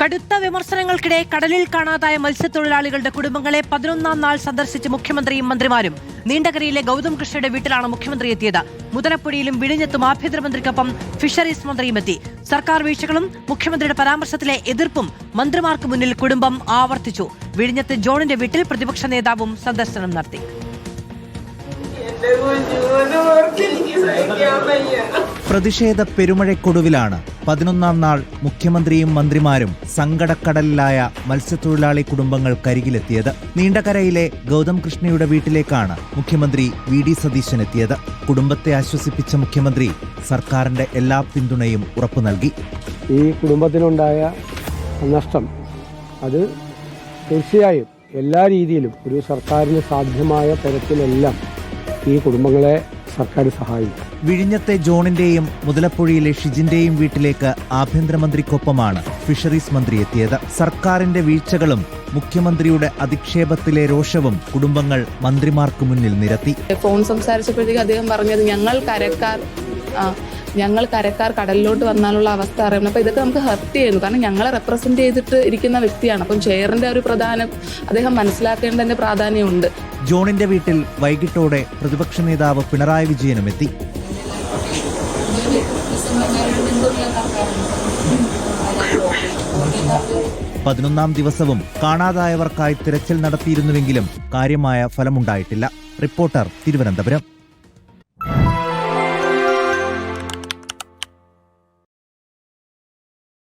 കടുത്ത വിമർശനങ്ങൾക്കിടെ കടലിൽ കാണാതായ മത്സ്യത്തൊഴിലാളികളുടെ കുടുംബങ്ങളെ 11ാം നാൾ സന്ദർശിച്ച് മുഖ്യമന്ത്രിയും മന്ത്രിമാരും. നീണ്ടകരയിലെ ഗൗതം കൃഷ്ണയുടെ വീട്ടിലാണ് മുഖ്യമന്ത്രി എത്തിയത്. മുതലപ്പുഴയിലും വിഴിഞ്ഞത്തും ആഭ്യന്തരമന്ത്രിക്കൊപ്പം ഫിഷറീസ് മന്ത്രിയും എത്തി. സർക്കാർ വീഴ്ചകളും മുഖ്യമന്ത്രിയുടെ പരാമർശത്തിലെ എതിർപ്പും മന്ത്രിമാർക്ക് മുന്നിൽ കുടുംബം ആവർത്തിച്ചു. വിഴിഞ്ഞത്ത് ജോണിന്റെ വീട്ടിൽ പ്രതിപക്ഷ നേതാവും സന്ദർശനം നടത്തി. പ്രതിഷേധ പെരുമഴക്കൊടുവിലാണ് 11ാം നാൾ മുഖ്യമന്ത്രിയും മന്ത്രിമാരും സങ്കടക്കടലിലായ മത്സ്യത്തൊഴിലാളി കുടുംബങ്ങൾക്കരികിലെത്തിയത്. നീണ്ടകരയിലെ ഗൗതം കൃഷ്ണയുടെ വീട്ടിലേക്കാണ് മുഖ്യമന്ത്രി വി.ഡി. സതീശൻ എത്തിയത്. കുടുംബത്തെ ആശ്വസിപ്പിച്ച മുഖ്യമന്ത്രി സർക്കാരിന്റെ എല്ലാ പിന്തുണയും ഉറപ്പു നൽകി. ഈ കുടുംബത്തിനുണ്ടായ നഷ്ടം അത് തീർച്ചയായും എല്ലാ രീതിയിലും ഒരു സർക്കാരിന് സാധ്യമായ തരത്തിലെല്ലാം ഈ കുടുംബങ്ങളെ സർക്കാർ സഹായിക്കും. വിഴിഞ്ഞത്തെ ജോണിന്റെയും മുതലപ്പുഴയിലെ ഷിജിന്റെയും വീട്ടിലേക്ക് ആഭ്യന്തരമന്ത്രിക്കൊപ്പമാണ് ഫിഷറീസ് മന്ത്രി എത്തിയത്. സർക്കാരിന്റെ വീഴ്ചകളും മുഖ്യമന്ത്രിയുടെ അധിക്ഷേപത്തിലെ രോഷവും കുടുംബങ്ങൾ മന്ത്രിമാർക്ക് മുന്നിൽ നിരത്തി. ഫോൺ സംസാരിച്ചപ്പോഴത്തേക്ക് അദ്ദേഹം പറഞ്ഞത് ഞങ്ങൾ കരക്കാർ കടലിലോട്ട് വന്നാലുള്ള അവസ്ഥ അറിയണം. അപ്പോൾ ഇതൊക്കെ നമുക്ക് ഹർട്ട് ചെയ്യുന്നു. കാരണം ഞങ്ങളെ റെപ്രസെന്റ് ചെയ്തിട്ട് ഇരിക്കുന്ന വ്യക്തിയാണ്. അപ്പം ചെയറിന്റെ ഒരു പ്രധാനം അദ്ദേഹം മനസ്സിലാക്കേണ്ടതിന്റെ പ്രാധാന്യമുണ്ട്. ജോണിന്റെ വീട്ടിൽ വൈകിട്ടോടെ പ്രതിപക്ഷ നേതാവ് പിണറായി വിജയനും എത്തി. പതിനൊന്നാം ദിവസവും കാണാതായവർക്കായി തിരച്ചിൽ നടത്തിയിരുന്നുവെങ്കിലും കാര്യമായ ഫലമുണ്ടായിട്ടില്ല. റിപ്പോർട്ടർ, തിരുവനന്തപുരം.